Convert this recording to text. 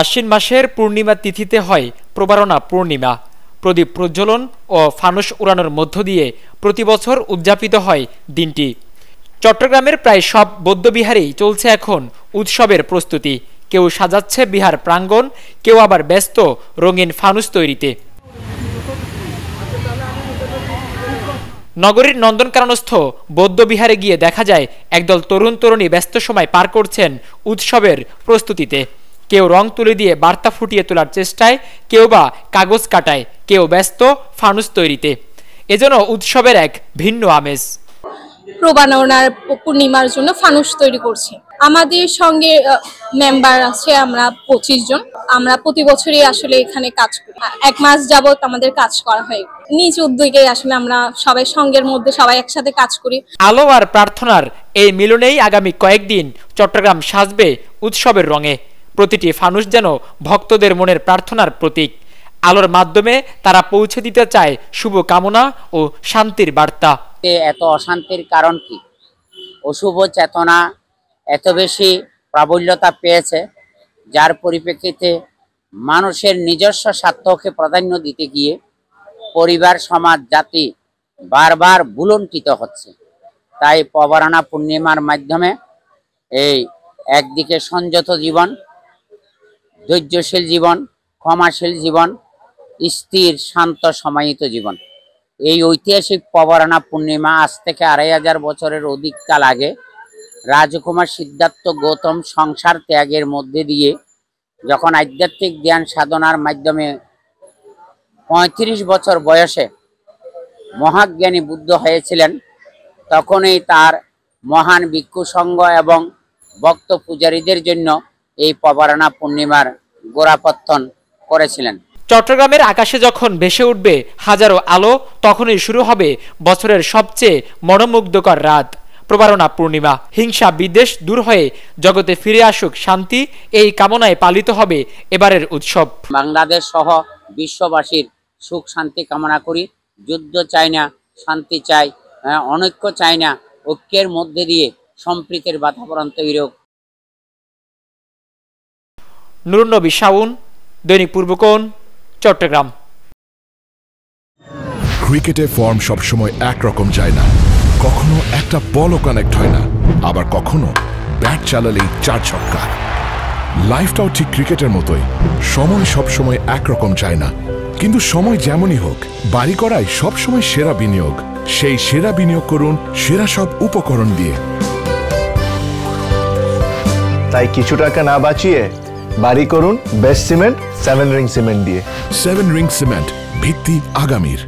আশ্বিন মাসের পূর্ণিমা তিথিতে হয় প্রবারণা পূর্ণিমা। প্রদীপ প্রজ্বলন ও ফানুস উড়ানোর মধ্য দিয়ে প্রতিবছর উদযাপিত হয় দিনটি। চট্টগ্রামের প্রায় সব বৌদ্ধবিহারেই চলছে এখন উৎসবের প্রস্তুতি। কেউ সাজাচ্ছে বিহার প্রাঙ্গণ, কেউ আবার ব্যস্ত রঙিন ফানুস তৈরিতে। নগরীর নন্দনকাননস্থ বৌদ্ধবিহারে গিয়ে দেখা যায় একদল তরুণ তরুণী ব্যস্ত সময় পার করছেন উৎসবের প্রস্তুতিতে। কেউ রং তুলি দিয়ে বার্তা ফুটিয়ে তোলার চেষ্টায়, কেউ বা কাগজ কাটায়, কেউ ব্যস্ত ফানুস তৈরিতে। এজন্য উৎসবের এক ভিন্ন আমেজ। প্রবারণার পূর্ণিমার জন্য ফানুস তৈরি করছি। আমাদের সঙ্গে মেম্বার আছে আমরা 25 জন। আমরা প্রতি বছরই আসলে এখানে কাজ করি। 1 মাস যাবত আমাদের কাজ করা হয়। নিজ উদ্যোগে আসলে আমরা সবাই সঙ্গের মধ্যে সবাই একসাথে কাজ করি। আলো আর প্রার্থনার এই মিলনেই আগামী কয়েকদিন চট্টগ্রাম সাজবে উৎসবের রঙে। প্রতিটি ফানুস যেন ভক্তদের মনের প্রার্থনার প্রতীক। আলোর মাধ্যমে তারা পৌঁছে দিতে চায় শুভ কামনা ও শান্তির বার্তা। এত অশান্তির কারণ কি? অশুভ চেতনা এত বেশি প্রাবল্যতা পেয়েছে, যার পরিপ্রেক্ষিতে মানুষের নিজস্ব স্বার্থকে প্রাধান্য দিতে গিয়ে পরিবার, সমাজ, জাতি বারবার ভুলুণ্ঠিত হচ্ছে। তাই প্রবারণা পূর্ণিমার মাধ্যমে এই একদিকে সংযত জীবন, ধৈর্যশীল জীবন, ক্ষমাশীল জীবন, স্থির শান্ত সমাহিত জীবন, এই ঐতিহাসিক প্রবারণা পূর্ণিমা আজ থেকে 2500 বছরের অধিক কাল আগে রাজকুমার সিদ্ধার্থ গৌতম সংসার ত্যাগের মধ্যে দিয়ে যখন আধ্যাত্মিক জ্ঞান সাধনার মাধ্যমে 35 বছর বয়সে মহাজ্ঞানী বুদ্ধ হয়েছিলেন, তখনই তার মহান ভিক্ষু সংঘ এবং ভক্ত পূজারীদের জন্য এই প্রবারণা পূর্ণিমার গোড়াপত্তন করেছিলেন। চট্টগ্রামের আকাশে যখন ভেসে উঠবে হাজারো আলো, তখনই শুরু হবে বছরের সবচেয়ে মনোমুগ্ধকর রাত, প্রবারণা পূর্ণিমা। হিংসা বিদ্বেষ দূর হয়ে জগতে ফিরে আসুক শান্তি, এই কামনায় পালিত হবে এবারের উৎসব। বাংলাদেশ সহ বিশ্ববাসীর সুখ শান্তি কামনা করি। যুদ্ধ চাই না, শান্তি চাই, অনৈক্য চাই না, ঐক্যের মধ্যে দিয়ে সম্প্রীতির বাতাবরণ তৈরি হোক। নুরুন নবী শাওন, দৈনিক পূর্বকোণ, চট্টগ্রাম। ক্রিকেটে ফর্ম সবসময় একরকম যায় না। কখনো একটা বলও কানেক্ট হয় না, আবার কখনো ব্যাট চালালেই 4 ছক্কা। লাইফটাও ঠিক ক্রিকেটের মতোই, সময় সবসময় একরকম যায় না। কিন্তু সময় যেমনই হোক, বাড়ি করাই সবসময় সেরা বিনিয়োগ। সেই সেরা বিনিয়োগ করুন সেরা সব উপকরণ দিয়ে। তাই কিছু টাকা না বাঁচিয়ে বাড়ি করুন বেস্ট সিমেন্ট 7 রিং সিমেন্ট দিয়ে। 7 রিং সিমেন্ট, ভিত্তি আগামীর।